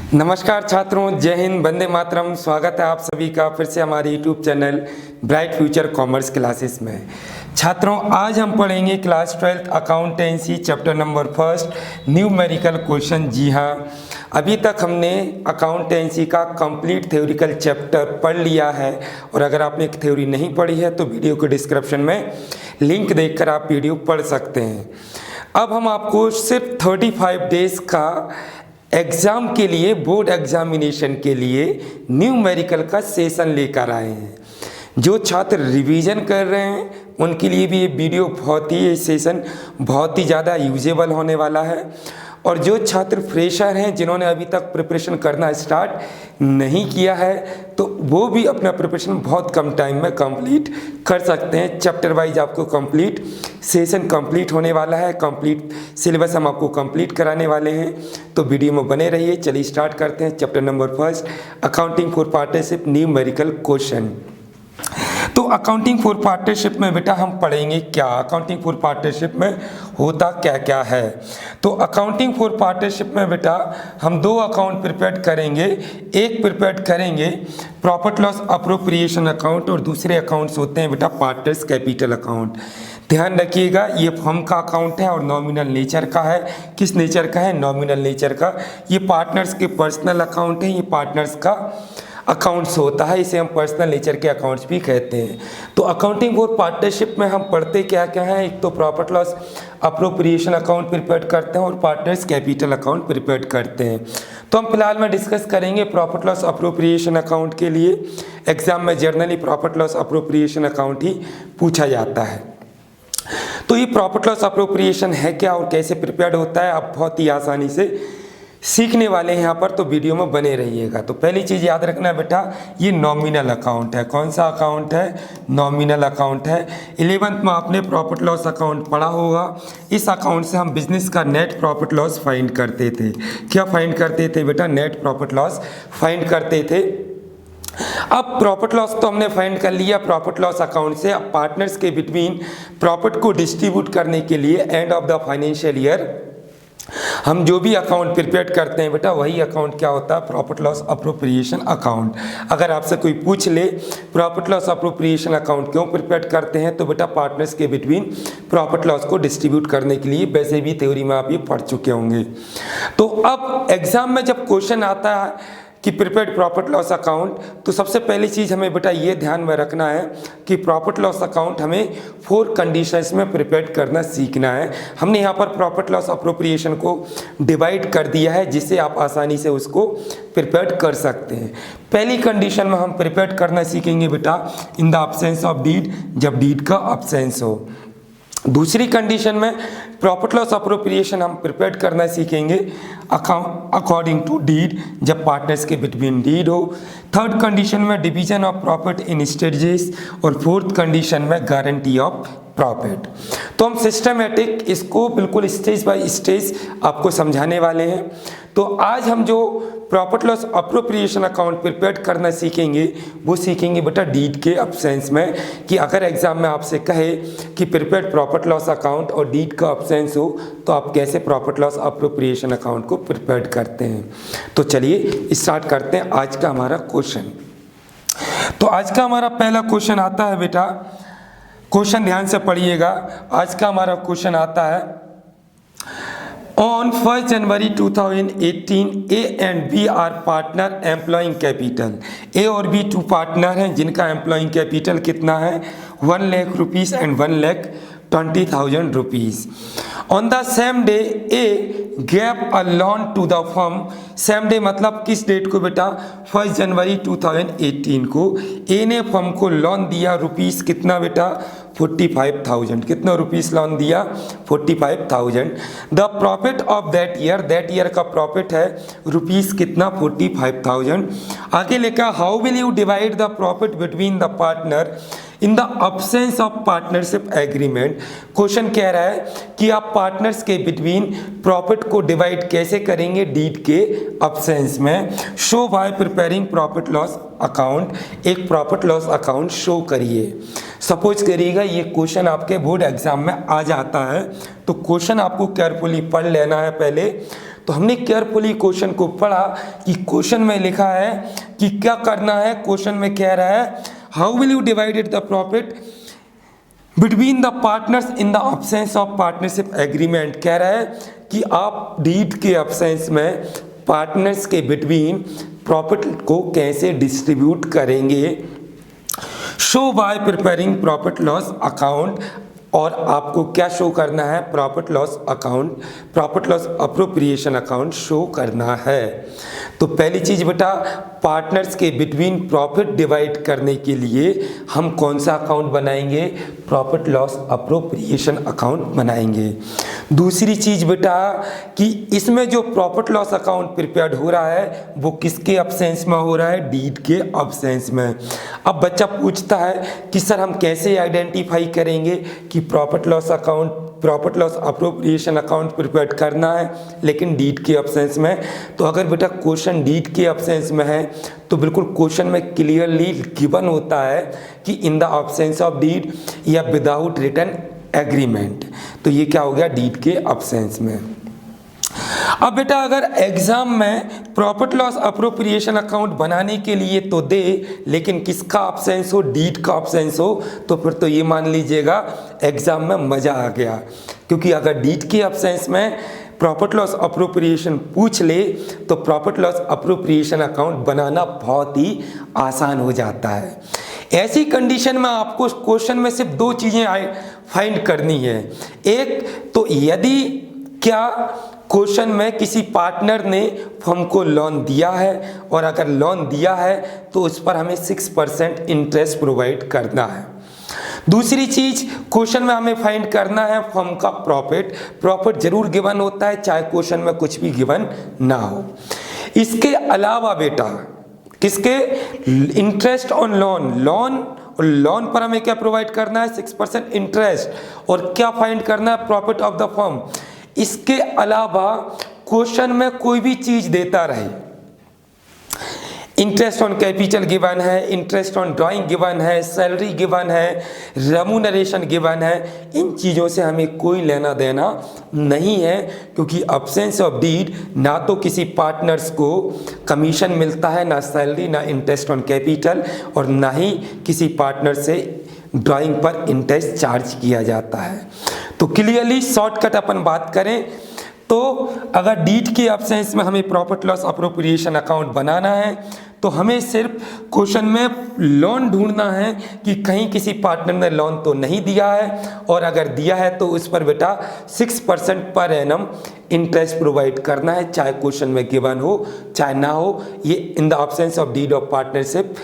नमस्कार छात्रों, जय हिंद, वंदे मातरम। स्वागत है आप सभी का फिर से हमारे YouTube channel bright future commerce classes में। छात्रों, आज हम पढ़ेंगे class 12th accountancy chapter number 1 numerical question. जी हाँ, अभी तक हमने अकाउंटेंसी का कंप्लीट थ्योरिकल चैप्टर पढ़ लिया है और अगर आपने थ्योरी नहीं पढ़ी है तो वीडियो के डिस्क्रिप्शन में लिंक देखकर आप वीडियो पढ़ सकते हैं। अब हम आपको सिर्फ 35 डेज का एग्ज़ाम के लिए, बोर्ड एग्जामिनेशन के लिए न्यूमेरिकल का सेशन लेकर आए हैं। जो छात्र रिवीजन कर रहे हैं उनके लिए भी ये वीडियो ये सेशन बहुत ही ज़्यादा यूजेबल होने वाला है, और जो छात्र फ्रेशर हैं जिन्होंने अभी तक प्रिपरेशन करना स्टार्ट नहीं किया है तो वो भी अपना प्रिपरेशन बहुत कम टाइम में कंप्लीट कर सकते हैं। चैप्टर वाइज आपको कंप्लीट सेशन कंप्लीट होने वाला है, कंप्लीट सिलेबस हम आपको कंप्लीट कराने वाले हैं, तो वीडियो में बने रहिए। चलिए स्टार्ट करते हैं chapter number 1 accounting for partnership numerical question. तो अकाउंटिंग फॉर पार्टनरशिप में बेटा हम पढ़ेंगे क्या, अकाउंटिंग फॉर पार्टनरशिप में होता क्या क्या है। तो अकाउंटिंग फॉर पार्टनरशिप में बेटा हम दो अकाउंट प्रिपेयर करेंगे। एक प्रिपेयर करेंगे प्रॉफिट लॉस अप्रोप्रिएशन अकाउंट और दूसरे अकाउंट्स होते हैं बेटा पार्टनर्स कैपिटल अकाउंट। ध्यान रखिएगा, ये फर्म का अकाउंट है और नॉमिनल नेचर का है। किस नेचर का है? नॉमिनल नेचर का। ये पार्टनर्स के पर्सनल अकाउंट है, ये पार्टनर्स का अकाउंट्स होता है, इसे हम पर्सनल नेचर के अकाउंट्स भी कहते हैं। तो अकाउंटिंग फॉर पार्टनरशिप में हम पढ़ते क्या क्या हैं? एक तो profit loss appropriation account prepare करते हैं और पार्टनर्स कैपिटल अकाउंट प्रिपेयर करते हैं। तो हम फिलहाल में डिस्कस करेंगे प्रॉफिट लॉस अप्रोप्रिएशन अकाउंट के लिए। एग्जाम में generally profit loss appropriation account ही पूछा जाता है। तो ये प्रॉफिट लॉस अप्रोप्रिएशन है क्या और कैसे प्रिपेयर होता है, आप बहुत ही आसानी से सीखने वाले हैं यहाँ पर, तो वीडियो में बने रहिएगा। तो पहली चीज़ याद रखना बेटा, ये नॉमिनल अकाउंट है। कौन सा अकाउंट है? नॉमिनल अकाउंट है। 11th में आपने प्रॉफिट लॉस अकाउंट पढ़ा होगा। इस अकाउंट से हम बिजनेस का नेट प्रॉफिट लॉस फाइंड करते थे। क्या फाइंड करते थे बेटा? नेट प्रॉफिट लॉस फाइंड करते थे। अब प्रॉफिट लॉस तो हमने फाइंड कर लिया प्रॉफिट लॉस अकाउंट से। अब पार्टनर्स के बिटवीन प्रॉफिट को डिस्ट्रीब्यूट करने के लिए end of the financial year हम जो भी अकाउंट प्रिपेयर करते हैं बेटा, वही अकाउंट क्या होता है? Profit loss appropriation account. अगर आपसे कोई पूछ ले प्रॉफिट लॉस अप्रोप्रिएशन अकाउंट क्यों प्रिपेयर करते हैं, तो बेटा पार्टनर्स के बिटवीन प्रॉफिट लॉस को डिस्ट्रीब्यूट करने के लिए। वैसे भी थ्योरी में आप ये पढ़ चुके होंगे। तो अब एग्जाम में जब क्वेश्चन आता है कि प्रिपेयर्ड प्रॉफिट लॉस अकाउंट, तो सबसे पहली चीज़ हमें बेटा ये ध्यान में रखना है कि प्रॉफिट लॉस अकाउंट हमें 4 कंडीशंस में प्रिपेयर करना सीखना है। हमने यहाँ पर प्रॉफिट लॉस अप्रोप्रिएशन को डिवाइड कर दिया है जिससे आप आसानी से उसको प्रिपेयर कर सकते हैं। पहली कंडीशन में हम प्रिपेयर करना सीखेंगे बेटा in the absence of deed, जब डीड का अब्सेंस हो। दूसरी कंडीशन में प्रॉफिट लॉस अप्रोप्रिएशन हम प्रिपेयर करना सीखेंगे अकाउंट अकॉर्डिंग टू डीड, जब पार्टनर्स के बिटवीन डीड हो। थर्ड कंडीशन में division of profit in stages और फोर्थ कंडीशन में गारंटी ऑफ प्रॉफिट। तो हम सिस्टमेटिक इसको बिल्कुल स्टेज बाय स्टेज आपको समझाने वाले हैं। तो आज हम जो profit loss appropriation account prepare करना सीखेंगे वो सीखेंगे बेटा डीड के अब्सेंस में, कि अगर एग्जाम में आपसे कहे कि प्रिपेयर प्रॉफिट लॉस अकाउंट और डीड का अब्सेंस हो तो आप कैसे प्रॉफिट लॉस अप्रोप्रिएशन अकाउंट को प्रिपेयर करते हैं। तो चलिए स्टार्ट करते हैं आज का हमारा क्वेश्चन। तो आज का हमारा पहला क्वेश्चन आता है बेटा, क्वेश्चन ध्यान से पढ़िएगा। आज का हमारा क्वेश्चन आता है on 1 January 2018 A and B are partner employing capital. A और बी 2 पार्टनर हैं जिनका एम्प्लॉइंग कैपिटल कितना है? 1 lakh rupees and 1,20,000 rupees. On the same day A gave a loan to the firm. Same day मतलब किस date को बेटा? 1 January 2018 को ए ने फर्म को लोन दिया रुपीज़ कितना बेटा? 45,000। कितना रुपीज़ लोन दिया? 45,000। The profit of that year का प्रॉफिट है रुपीज़ कितना? 45,000। आगे लिखा how will you divide the profit between the partner in the absence of partnership agreement. Question कह रहा है कि आप पार्टनर्स के बिटवीन प्रॉफिट को डिवाइड कैसे करेंगे डीड के अब्सेंस में। Show by preparing profit loss account. एक प्रॉफिट लॉस अकाउंट शो करिए। सपोज करिएगा ये क्वेश्चन आपके बोर्ड एग्जाम में आ जाता है, तो क्वेश्चन आपको केयरफुली पढ़ लेना है पहले। तो हमने केयरफुली क्वेश्चन को पढ़ा कि क्वेश्चन में लिखा है कि क्या करना है। क्वेश्चन में कह रहा है how will you divided the profit between the partners in the absence of partnership agreement. कह रहा है कि आप डीड के अब्सेंस में पार्टनर्स के बिटवीन प्रॉफिट को कैसे डिस्ट्रीब्यूट करेंगे। Show by preparing profit loss account, और आपको क्या शो करना है, profit loss account, profit loss appropriation account show करना है। तो पहली चीज बेटा, पार्टनर्स के बिटवीन प्रॉफिट डिवाइड करने के लिए हम कौन सा अकाउंट बनाएंगे, प्रॉफिट लॉस अप्रोप्रिएशन अकाउंट बनाएंगे। दूसरी चीज बेटा कि इसमें जो प्रॉफिट लॉस अकाउंट प्रिपेयर्ड हो रहा है वो किसके अब्सेंस में हो रहा है, डीड के अब्सेंस में। अब बच्चा पूछता है कि सर हम कैसे आइडेंटिफाई करेंगे कि profit loss account, profit loss appropriation account prepare करना है लेकिन डीड के अब्सेंस में। तो अगर बेटा क्वेश्चन डीड के अब्सेंस में है तो बिल्कुल क्वेश्चन में क्लियरली गिवन होता है कि in the absence of deed या विदाउट रिटन एग्रीमेंट। तो ये क्या हो गया, डीड के अब्सेंस में। अब बेटा अगर एग्जाम में प्रॉफिट लॉस अप्रोप्रिएशन अकाउंट बनाने के लिए तो दे, लेकिन किसका अब्सेंस हो, डीड का अब्सेंस हो, तो फिर तो ये मान लीजिएगा एग्जाम में मजा आ गया। क्योंकि अगर डीड के अब्सेंस में प्रॉफिट लॉस अप्रोप्रिएशन पूछ ले तो प्रॉफिट लॉस अप्रोप्रिएशन अकाउंट बनाना बहुत ही आसान हो जाता है। ऐसी कंडीशन में आपको क्वेश्चन में सिर्फ दो चीजें फाइंड करनी है। एक तो यदि क्या क्वेश्चन में किसी पार्टनर ने फर्म को लोन दिया है, और अगर लोन दिया है तो उस पर हमें 6% इंटरेस्ट प्रोवाइड करना है। दूसरी चीज क्वेश्चन में हमें फाइंड करना है फर्म का प्रॉफिट। प्रॉफिट जरूर गिवन होता है चाहे क्वेश्चन में कुछ भी गिवन ना हो। इसके अलावा बेटा किसके, इंटरेस्ट ऑन लोन, लोन पर हमें क्या प्रोवाइड करना है, 6% इंटरेस्ट, और क्या फाइंड करना है, प्रॉफिट ऑफ द फर्म। इसके अलावा क्वेश्चन में कोई भी चीज देता रहे, इंटरेस्ट ऑन कैपिटल गिवन है, इंटरेस्ट ऑन ड्राइंग गिवन है, सैलरी गिवन है, रेम्यूनरेशन गिवन है, इन चीज़ों से हमें कोई लेना देना नहीं है। क्योंकि अब्सेंस ऑफ डीड ना तो किसी पार्टनर्स को कमीशन मिलता है, ना सैलरी, ना इंटरेस्ट ऑन कैपिटल, और ना ही किसी पार्टनर से ड्राइंग पर इंटरेस्ट चार्ज किया जाता है। तो क्लियरली शॉर्टकट अपन बात करें तो अगर डीड के अब्सेंस में हमें प्रॉफिट लॉस अप्रोप्रिएशन अकाउंट बनाना है तो हमें सिर्फ क्वेश्चन में लोन ढूंढना है कि कहीं किसी पार्टनर ने लोन तो नहीं दिया है, और अगर दिया है तो उस पर बेटा 6% पर एनम इंटरेस्ट प्रोवाइड करना है, चाहे क्वेश्चन में गिवन हो चाहे ना हो। ये in the absence of deed of partnership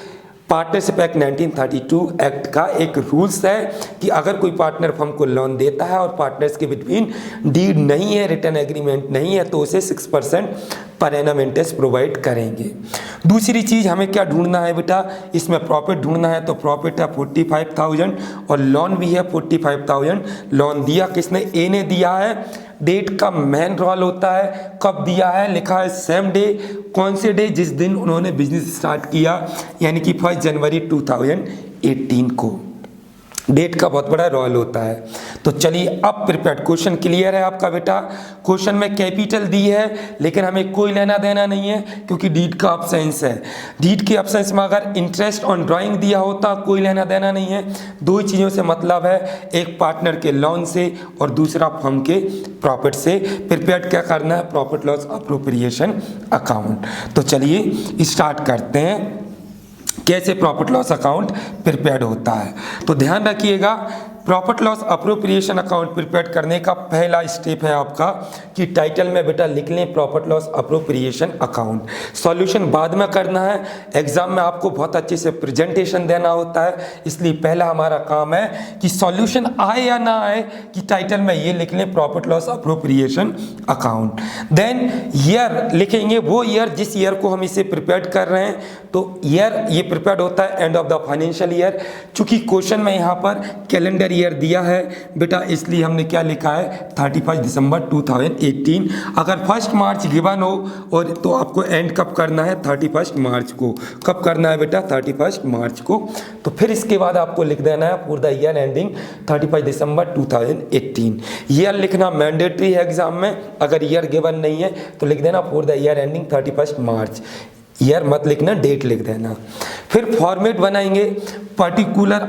act 1932 act का एक रूल्स है कि अगर कोई पार्टनर फर्म को लोन देता है और पार्टनर्स के बिटवीन डीड नहीं है, रिटर्न एग्रीमेंट नहीं है, तो उसे 6% पर एनम इंटरेस्ट प्रोवाइड करेंगे। दूसरी चीज़ हमें क्या ढूंढना है बेटा, इसमें प्रॉफिट ढूंढना है। तो प्रॉफिट है 45,000 और लोन भी है 45,000। लोन दिया किसने, ए ने दिया है। डेट का मेन रोल होता है, कब दिया है, लिखा है सेम डे। कौन से डे, जिस दिन उन्होंने बिजनेस स्टार्ट किया, यानी कि 1 जनवरी 2018 को। डेट का बहुत बड़ा रोल होता है। तो चलिए अब प्रिपेयर्ड क्वेश्चन क्लियर है आपका बेटा। क्वेश्चन में कैपिटल दी है लेकिन हमें कोई लेना देना नहीं है क्योंकि डीड का अब्सेंस है। डीड के अब्सेंस में अगर इंटरेस्ट ऑन ड्राइंग दिया होता कोई लेना देना नहीं है। दो ही चीज़ों से मतलब है, एक पार्टनर के लोन से और दूसरा फर्म के प्रॉफिट से। प्रिपेयर्ड क्या करना है, प्रॉफिट लॉस अप्रोप्रिएशन अकाउंट। तो चलिए स्टार्ट करते हैं कैसे प्रॉफिट लॉस अकाउंट प्रिपेयर्ड होता है। तो ध्यान रखिएगा, profit loss appropriation account prepare करने का पहला स्टेप है आपका कि टाइटल में बेटा लिख लें profit loss appropriation account. Solution बाद में करना है, एग्जाम में आपको बहुत अच्छे से प्रेजेंटेशन देना होता है, इसलिए पहला हमारा काम है कि सॉल्यूशन आए या ना आए कि टाइटल में ये लिख लें profit loss appropriation account. Then year लिखेंगे, वो ईयर जिस ईयर को हम इसे प्रिपेयर कर रहे हैं। तो ईयर ये प्रिपेयर होता है end of the financial year. चूंकि क्वेश्चन में यहाँ पर कैलेंडर ईयर दिया है बेटा, इसलिए हमने क्या लिखा है 31 दिसंबर 2018। अगर 1 मार्च गिवन हो और तो आपको एंड कब करना है 31 मार्च को। कब करना है बेटा 31 मार्च को। तो फिर इसके बाद आपको लिख देना है for the year ending 31 December 2018। Year लिखना मैंडेटरी है एग्जाम में, अगर ईयर गिवन नहीं है तो लिख देना for the year ending 31 March. Year मत लिखना, डेट लिख देना। फिर फॉर्मेट बनाएंगे पर्टिकुलर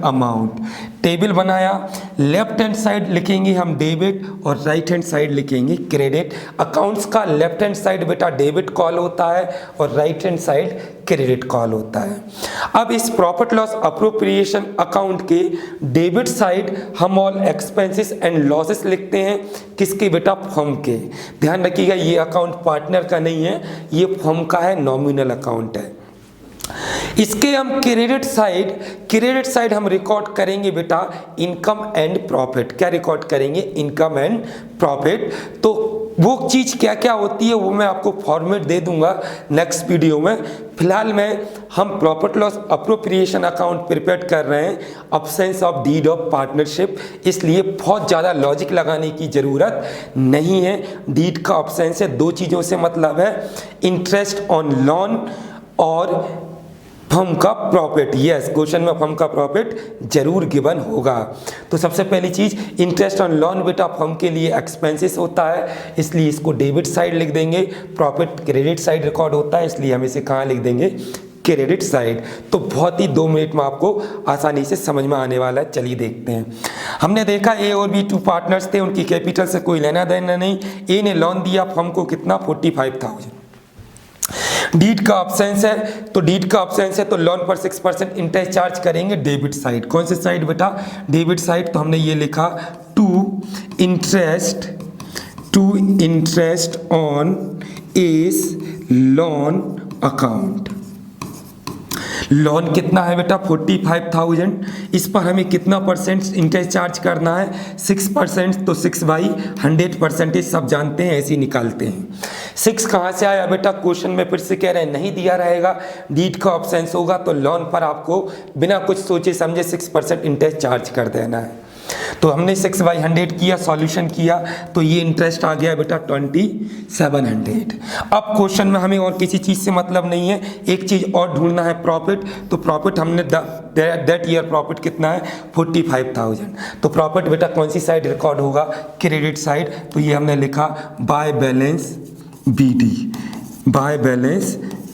अमाउंट। टेबल बनाया, लेफ्ट हैंड साइड लिखेंगे हम डेबिट और राइट हैंड साइड लिखेंगे क्रेडिट। अकाउंट्स का लेफ्ट हैंड साइड बेटा डेबिट कॉल होता है और right hand side credit call होता है। अब इस प्रॉफिट लॉस अप्रोप्रिएशन अकाउंट के डेबिट साइड हम ऑल एक्सपेंसेस एंड लॉसेस लिखते हैं। किसके बेटा? फर्म के। ध्यान रखिएगा ये अकाउंट पार्टनर का नहीं है, ये फर्म का है, नॉमिनल अकाउंट है। इसके हम क्रेडिट साइड हम रिकॉर्ड करेंगे बेटा इनकम एंड प्रॉफिट। क्या रिकॉर्ड करेंगे? Income and profit. तो वो चीज़ क्या क्या होती है वो मैं आपको फॉर्मेट दे दूंगा नेक्स्ट वीडियो में। फिलहाल में हम profit loss appropriation account prepare कर रहे हैं, absence of deed of partnership, इसलिए बहुत ज़्यादा लॉजिक लगाने की ज़रूरत नहीं है। डीड का अब्सेंस है, दो चीज़ों से मतलब है, इंटरेस्ट ऑन लोन और फर्म का प्रॉफिट। यस, क्वेश्चन में फर्म का प्रॉफिट जरूर गिवन होगा। तो सबसे पहली चीज इंटरेस्ट ऑन लोन बेटा फर्म के लिए एक्सपेंसेस होता है, इसलिए इसको डेबिट साइड लिख देंगे। प्रॉफिट क्रेडिट साइड रिकॉर्ड होता है, इसलिए हम इसे कहाँ लिख देंगे? Credit side. तो बहुत ही 2 मिनट में आपको आसानी से समझ में आने वाला है। चलिए देखते हैं। हमने देखा ए और बी 2 पार्टनर्स थे, उनकी कैपिटल से कोई लेना देना नहीं। ए ने लोन दिया फर्म को कितना? 45,000। डीड का ऑप्शंस है, तो डीड का ऑप्शंस है तो लोन पर 6% इंटरेस्ट चार्ज करेंगे डेबिट साइड। कौन से साइड बेटा? Debit side. तो हमने ये लिखा to interest on A's loan account. Loan कितना है बेटा? 45,000। इस पर हमें कितना परसेंट इंटरेस्ट चार्ज करना है? 6%। तो 6/100% सब जानते हैं, ऐसे ही निकालते हैं। 6 कहाँ से आया बेटा? क्वेश्चन में फिर से कह रहे हैं नहीं दिया रहेगा, डीड का ऑप्शन होगा तो लोन पर आपको बिना कुछ सोचे समझे 6% इंटरेस्ट चार्ज कर देना है। तो हमने 6/100 किया, सॉल्यूशन किया, तो ये इंटरेस्ट आ गया बेटा 2700। अब क्वेश्चन में हमें और किसी चीज़ से मतलब नहीं है, एक चीज़ और ढूंढना है प्रॉफिट। तो प्रॉफिट हमने दैट ईयर प्रॉफिट कितना है? 45,000। तो प्रॉफिट बेटा कौन सी साइड रिकॉर्ड होगा? Credit side. तो ये हमने लिखा बाय बैलेंस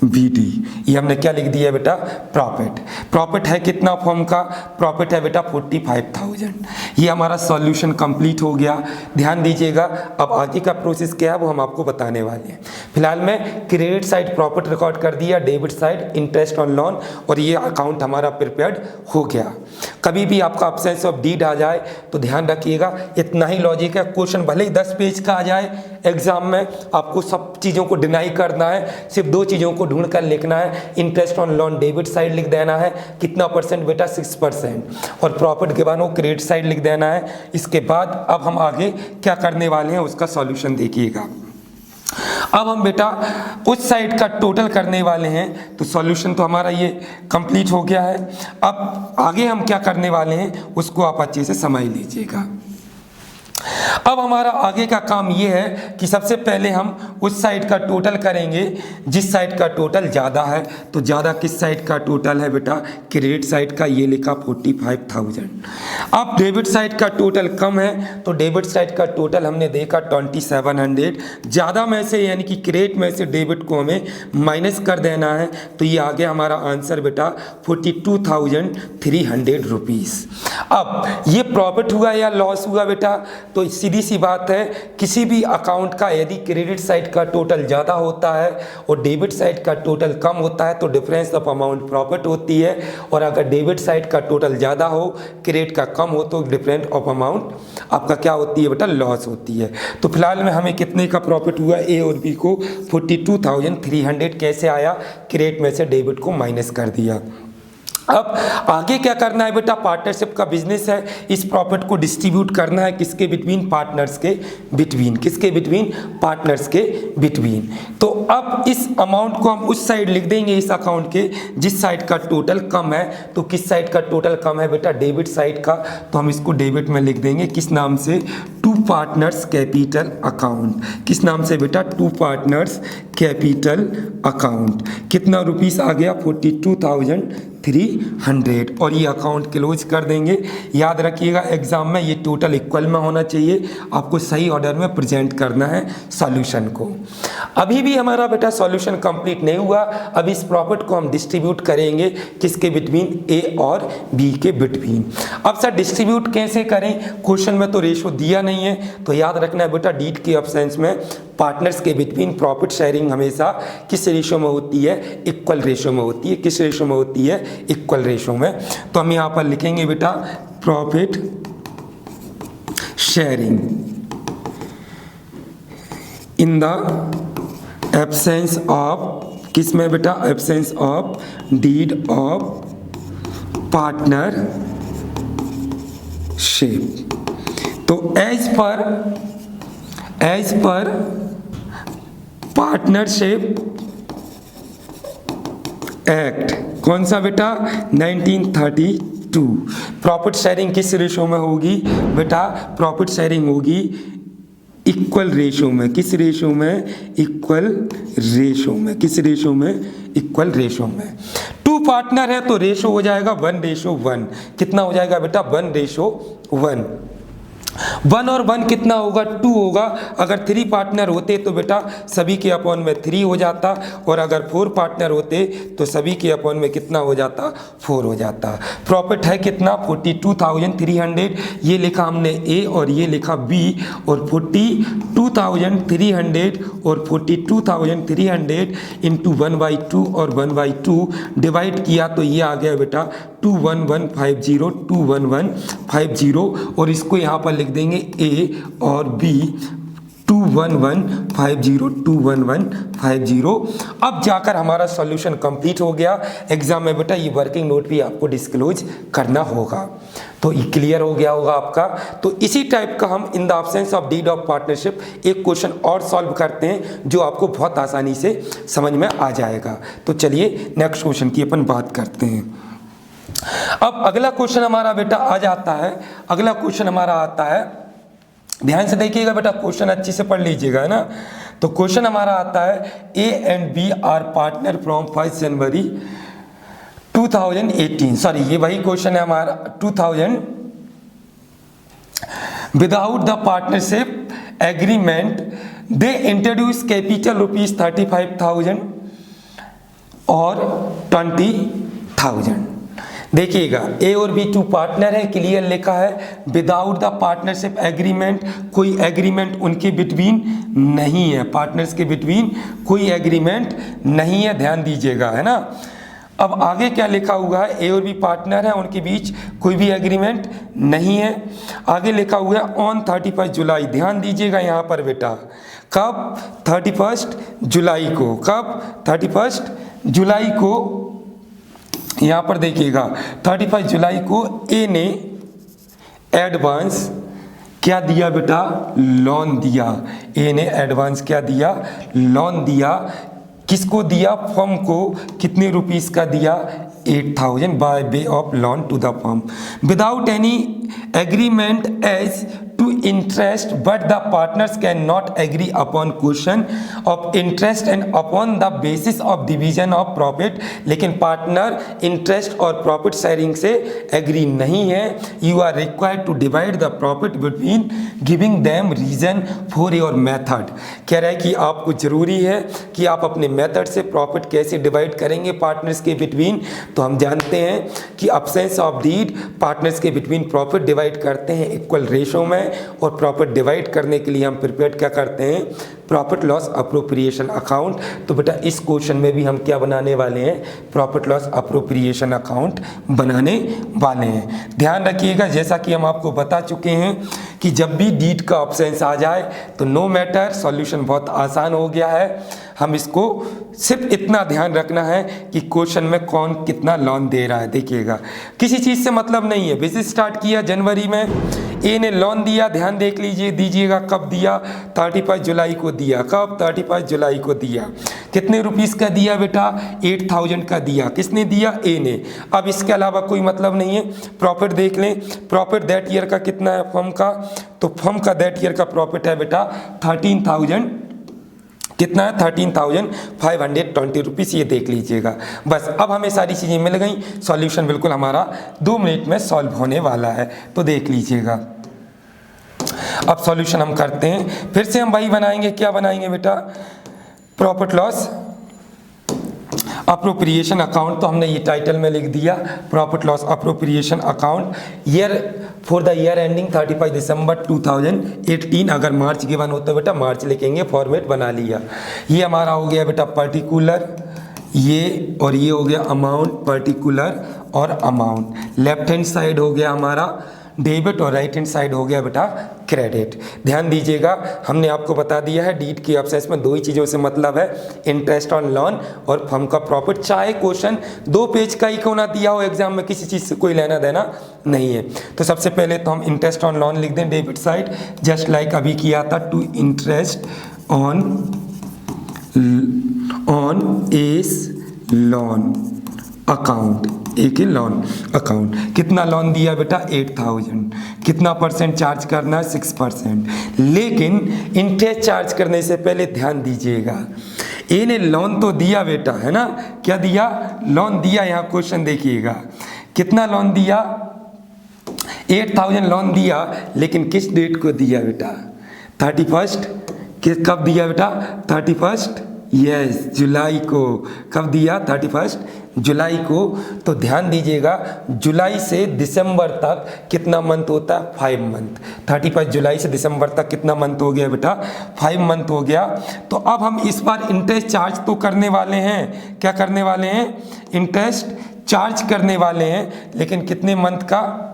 BD। ये हमने क्या लिख दिया बेटा? प्रॉफिट है कितना फर्म का? प्रॉफिट है बेटा 45,000। ये हमारा सॉल्यूशन कंप्लीट हो गया। ध्यान दीजिएगा, अब आगे का प्रोसेस क्या है वो हम आपको बताने वाले हैं। फिलहाल में क्रेडिट साइड प्रॉफिट रिकॉर्ड कर दिया, debit side interest on loan, और ये अकाउंट हमारा प्रिपेयर्ड हो गया। कभी भी आपका अब्सेंस ऑफ डीड आ जाए तो ध्यान रखिएगा, इतना ही लॉजिक है। क्वेश्चन भले ही 10 पेज का आ जाए एग्जाम में, आपको सब चीज़ों को डिनाई करना है, सिर्फ 2 चीज़ों को ढूंढ कर लिखना है। Interest on loan debit side लिख देना है, कितना परसेंट बेटा? 6%। और प्रॉफिट गिवन हो क्रेडिट साइड लिख देना है। इसके बाद अब हम आगे क्या करने वाले हैं उसका सॉल्यूशन देखिएगा। अब हम बेटा उस साइड का टोटल करने वाले हैं, तो सॉल्यूशन तो हमारा ये कंप्लीट हो गया है। अब आगे हम क्या करने वाले हैं उसको आप अच्छे से समझ लीजिएगा। अब हमारा आगे का काम ये है कि सबसे पहले हम उस साइड का टोटल करेंगे जिस साइड का टोटल ज़्यादा है। तो ज़्यादा किस साइड का टोटल है बेटा? क्रेडिट साइड का। ये लिखा 45,000। अब डेबिट साइड का टोटल कम है, तो डेबिट साइड का टोटल हमने देखा 2700। ज़्यादा में से यानी कि क्रेडिट में से डेबिट को हमें माइनस कर देना है, तो ये आ गया हमारा आंसर बेटा 42,300 रुपीज़। अब ये प्रॉफिट हुआ या लॉस हुआ बेटा? तो सीधी सी बात है, किसी भी अकाउंट का यदि क्रेडिट साइड का टोटल ज़्यादा होता है और डेबिट साइड का टोटल कम होता है तो डिफरेंस ऑफ अमाउंट प्रॉफिट होती है, और अगर डेबिट साइड का टोटल ज़्यादा हो क्रेडिट का कम हो तो डिफरेंस ऑफ अमाउंट आपका क्या होती है बेटा? लॉस होती है। तो फिलहाल में हमें कितने का प्रॉफिट हुआ ए और बी को? 42,300। कैसे आया? क्रेडिट में से डेबिट को माइनस कर दिया। अब आगे क्या करना है बेटा, पार्टनरशिप का बिजनेस है, इस प्रॉफिट को डिस्ट्रीब्यूट करना है किसके बिटवीन, पार्टनर्स के बिटवीन, किसके बिटवीन, पार्टनर्स के बिटवीन। तो अब इस अमाउंट को हम उस साइड लिख देंगे इस अकाउंट के जिस साइड का टोटल कम है। तो किस साइड का टोटल कम है बेटा, डेबिट साइड का, तो हम इसको डेबिट में लिख देंगे किस नाम से, टू पार्टनर्स कैपिटल अकाउंट। किस नाम से बेटा, टू पार्टनर्स कैपिटल अकाउंट। कितना रुपीस आ गया, 42,300, और ये अकाउंट क्लोज कर देंगे। याद रखिएगा एग्जाम में ये टोटल इक्वल में होना चाहिए, आपको सही ऑर्डर में प्रेजेंट करना है सॉल्यूशन को। अभी भी हमारा बेटा सॉल्यूशन कंप्लीट नहीं हुआ, अब इस प्रॉफिट को हम डिस्ट्रीब्यूट करेंगे किसके बिटवीन, ए और बी के बिटवीन। अब सर डिस्ट्रीब्यूट कैसे करें, क्वेश्चन में तो रेशो दिया नहीं है, तो याद रखना है बेटा डीड के ऑप्शंस में पार्टनर्स के बिटवीन प्रॉफिट शेयरिंग हमेशा किस रेशो में होती है, इक्वल रेशो में होती है। किस रेशो में होती है, इक्वल रेशो में। तो हम यहां पर लिखेंगे बेटा profit sharing in the absence of, किस में बेटा, absence of deed of partnership. तो एज पर पार्टनरशिप एक्ट, कौन सा बेटा, 1932। प्रॉफिट शेयरिंग किस रेशो में होगी बेटा, प्रॉफिट शेयरिंग होगी इक्वल रेशो में। किस रेशो में, इक्वल रेशो में। किस रेशो में, इक्वल रेशो में। टू पार्टनर है तो रेशो हो जाएगा 1:1। कितना हो जाएगा बेटा, 1:1। 1 और 1 कितना होगा, 2 होगा। अगर 3 पार्टनर होते तो बेटा सभी के अपॉन में 3 हो जाता, और अगर 4 पार्टनर होते तो सभी के अपॉन में कितना हो जाता, 4 हो जाता। प्रॉफिट है कितना, 42,300। ये लिखा हमने ए और ये लिखा बी, और 42,300 और 42,300 इंटू 1/2 और 1/2 डिवाइड किया तो ये आ गया बेटा 21150, 21150, और इसको यहाँ पर लिख देंगे ए और बी, 21150, 21150। अब जाकर हमारा सॉल्यूशन कंप्लीट हो गया। एग्जाम में बेटा ये वर्किंग नोट भी आपको डिस्क्लोज करना होगा। तो ये क्लियर हो गया होगा आपका। तो इसी टाइप का हम in the absence of deed of partnership एक क्वेश्चन और सॉल्व करते हैं जो आपको बहुत आसानी से समझ में आ जाएगा। तो चलिए नेक्स्ट क्वेश्चन की अपन बात करते हैं। अब अगला क्वेश्चन हमारा बेटा आ जाता है, अगला क्वेश्चन हमारा आता है, ध्यान से देखिएगा बेटा, क्वेश्चन अच्छे से पढ़ लीजिएगा, है ना। तो क्वेश्चन हमारा आता है A and B are partner from 1 January 2018, sorry ये वही क्वेश्चन है हमारा 2000, without the partnership agreement they introduce capital ₹35,000 और 20,000। देखिएगा ए और बी 2 पार्टनर है, क्लियर लिखा है विदाउट द पार्टनरशिप एग्रीमेंट, कोई एग्रीमेंट उनके बिटवीन नहीं है, पार्टनर्स के बिटवीन कोई एग्रीमेंट नहीं है, ध्यान दीजिएगा, है ना। अब आगे क्या लिखा हुआ है, ए और बी पार्टनर है, उनके बीच कोई भी एग्रीमेंट नहीं है। आगे लिखा हुआ है ऑन 31 जुलाई, ध्यान दीजिएगा यहाँ पर बेटा, कब, 31 जुलाई को, कब, 31 जुलाई को, यहाँ पर देखिएगा 31 जुलाई को ए ने एडवांस क्या दिया बेटा, लोन दिया। ए ने एडवांस क्या दिया, लोन दिया। किसको दिया, फर्म को, कितने रुपीस का दिया, 8,000 by way of loan to the firm without any agreement as to interest, but the partners cannot agree upon question of interest and upon the basis of division of profit। लेकिन partner interest और profit sharing से agree नहीं है। You are required to divide the profit between giving them reason for your method. कह रहा है कि आपको जरूरी है कि आप अपने मेथड से प्रॉफिट कैसे डिवाइड करेंगे पार्टनर्स के बिटवीन। तो हम जानते हैं कि अब्सेंस ऑफ डीड पार्टनर्स के बिटवीन प्रॉफिट डिवाइड करते हैं इक्वल रेशो में, और प्रॉफिट डिवाइड करने के लिए हम प्रिपेयर क्या करते हैं, प्रॉफिट लॉस अप्रोप्रिएशन अकाउंट। तो बेटा इस क्वेश्चन में भी हम क्या बनाने वाले हैं, प्रॉफिट लॉस अप्रोप्रिएशन अकाउंट बनाने वाले हैं। ध्यान रखिएगा, जैसा कि हम आपको बता चुके हैं कि जब भी डीड का ऑप्शन आ जाए तो नो मैटर, सॉल्यूशन बहुत आसान हो गया है। हम इसको सिर्फ इतना ध्यान रखना है कि क्वेश्चन में कौन कितना लोन दे रहा है। देखिएगा, किसी चीज़ से मतलब नहीं है। बिजनेस स्टार्ट किया जनवरी में, ए ने लोन दिया, ध्यान देख लीजिए, दीजिएगा कब दिया, 31 जुलाई को दिया। कब? 31 जुलाई को दिया। कितने रुपीस का दिया बेटा? 8000 का दिया। किसने दिया? ए ने। अब इसके अलावा कोई मतलब नहीं है। प्रॉफिट देख लें, प्रॉफिट दैट ईयर का कितना है फर्म का, तो फर्म का दैट ईयर का प्रॉफिट है बेटा 13,000, कितना है? 13,520 रुपीज़। ये देख लीजिएगा। बस अब हमें सारी चीज़ें मिल गई, सॉल्यूशन बिल्कुल हमारा 2 मिनट में सॉल्व होने वाला है। तो देख लीजिएगा, अब सॉल्यूशन हम करते हैं। फिर से हम वही बनाएंगे, क्या बनाएंगे बेटा? Profit loss appropriation account. तो हमने ये टाइटल में लिख दिया, profit loss appropriation account year for the year ending 31 दिसंबर 2018। अगर मार्च गिवन होता है बेटा मार्च लिखेंगे, फॉर्मेट बना लिया। ये हमारा हो गया बेटा पर्टिकुलर, ये और ये हो गया अमाउंट, पर्टिकुलर और अमाउंट। लेफ्ट हैंड साइड हो गया हमारा डेबिट और राइट हैंड साइड हो गया बेटा क्रेडिट। ध्यान दीजिएगा, हमने आपको बता दिया है डीड की ऑप्शंस में 2 ही चीज़ों से मतलब है, इंटरेस्ट ऑन लोन और फर्म का प्रॉफिट। चाहे क्वेश्चन 2 पेज का ही क्यों ना दिया हो एग्जाम में, किसी चीज़ से कोई लेना देना नहीं है। तो सबसे पहले तो हम इंटरेस्ट ऑन लोन लिख दें डेबिट साइड, जस्ट लाइक अभी किया था, to interest on A's loan account, एक ही लोन अकाउंट। कितना लोन दिया बेटा? 8000। कितना परसेंट चार्ज करना है? 6%। लेकिन इंटरेस्ट चार्ज करने से पहले ध्यान दीजिएगा, ए ने लोन तो दिया बेटा, है ना? क्या दिया? लोन दिया। यहाँ क्वेश्चन देखिएगा, कितना लोन दिया? 8000 लोन दिया, लेकिन किस डेट को दिया बेटा? 31। कब दिया बेटा? 31 यस जुलाई को। कब दिया? 31 जुलाई को। तो ध्यान दीजिएगा, जुलाई से दिसंबर तक कितना मंथ होता है? 5 मंथ। 31 जुलाई से दिसंबर तक कितना मंथ हो गया बेटा? 5 मंथ हो गया। तो अब हम इस बार इंटरेस्ट चार्ज तो करने वाले हैं। क्या करने वाले हैं? इंटरेस्ट चार्ज करने वाले हैं, लेकिन कितने मंथ का?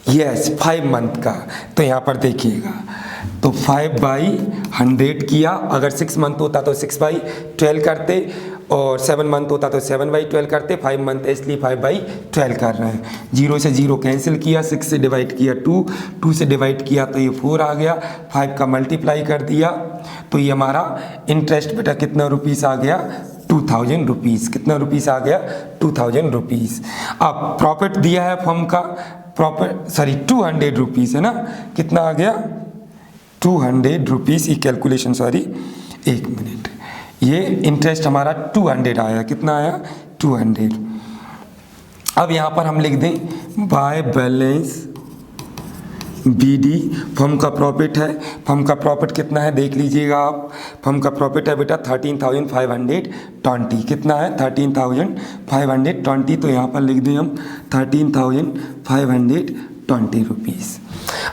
यस 5 मंथ का। तो यहाँ पर देखिएगा, तो 5/100 किया। अगर 6 मंथ होता तो 6/12 करते, और 7 मंथ होता तो 7/12 करते। 5 मंथ है इसलिए 5/12 कर रहे हैं। 0 से 0 कैंसिल किया, 6 से डिवाइड किया 2 से डिवाइड किया तो ये 4 आ गया। 5 का मल्टीप्लाई कर दिया तो ये हमारा इंटरेस्ट बेटा कितना रुपीस आ गया? 2000 रुपीज़। कितना रुपीस आ गया? 2000 रुपीज़। अब प्रॉफिट दिया है फर्म का, प्रॉफिट 200 रुपीज़ है ना? कितना आ गया? 200 रुपीज़। ये कैलकुलेशन एक मिनट, ये इंटरेस्ट हमारा 200 आया। कितना आया? 200। अब यहाँ पर हम लिख दें बाय बैलेंस BD। फर्म का प्रॉफिट है, फर्म का प्रॉफिट कितना है देख लीजिएगा आप। फर्म का प्रॉफिट है बेटा 13,520। कितना है? 13,520। तो यहाँ पर लिख दें हम 13,520 रुपीज़।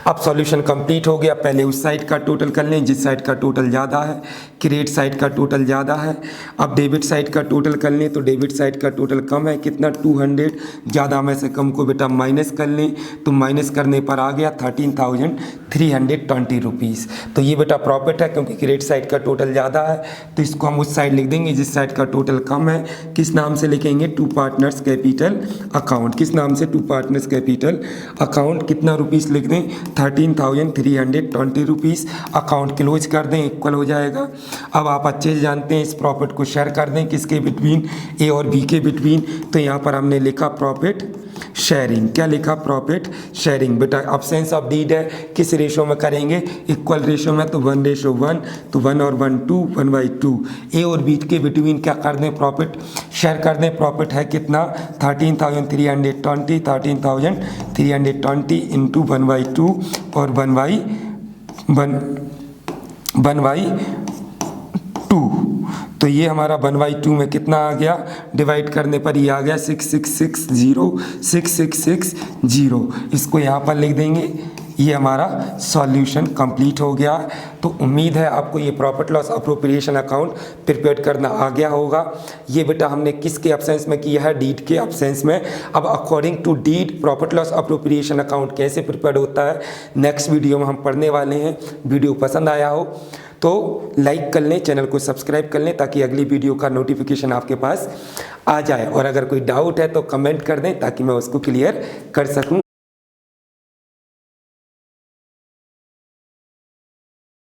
अब सॉल्यूशन कंप्लीट हो गया। पहले उस साइड का टोटल कर लें जिस साइड का टोटल ज़्यादा है, क्रेडिट साइड का टोटल ज़्यादा है। अब डेबिट साइड का टोटल कर लें तो डेबिट साइड का टोटल कम है। कितना? 200। ज़्यादा में से कम को बेटा माइनस कर लें, तो माइनस करने पर आ गया 13,320 रुपीज़। तो ये बेटा प्रॉफिट है, क्योंकि क्रेडिट साइड का टोटल ज़्यादा है तो इसको हम उस साइड लिख देंगे जिस साइड का टोटल कम है। किस नाम से लिखेंगे? To partners capital account. किस नाम से? To partners capital account. कितना रुपीज़ लिख दें? 13,320 रुपीज़। अकाउंट क्लोज कर दें, इक्वल हो जाएगा। अब आप अच्छे से जानते हैं इस प्रॉफिट को शेयर कर दें किसके बिटवीन? ए और बी के बिटवीन। तो यहाँ पर हमने लिखा प्रॉफिट शेयरिंग। क्या लिखा? Profit sharing. बेटा ऑप्शंस ऑफ डीड है, किस रेशो में करेंगे? इक्वल रेशो में, तो 1:1। तो 1 और 1 2, 1/2। ए और बी के बिटवीन क्या कर दें? प्रॉफिट शेयर कर दें। प्रॉफिट है कितना? 13,320। 13,320 इंटू 1/2 और 1/2। तो ये हमारा 1/2 में कितना आ गया? डिवाइड करने पर ये आ गया 6660। 6660। इसको यहाँ पर लिख देंगे ये हमारा सॉल्यूशन कंप्लीट हो गया। तो उम्मीद है आपको ये profit loss appropriation account prepare करना आ गया होगा। ये बेटा हमने किसके एब्सेंस में किया है, डीड के एब्सेंस में। अब according to deed profit loss appropriation account कैसे प्रिपेयर होता है नेक्स्ट वीडियो में हम पढ़ने वाले हैं। वीडियो पसंद आया हो तो लाइक कर लें, चैनल को सब्सक्राइब कर लें ताकि अगली वीडियो का नोटिफिकेशन आपके पास आ जाए। और अगर कोई डाउट है तो कमेंट कर दें ताकि मैं उसको क्लियर कर सकूं।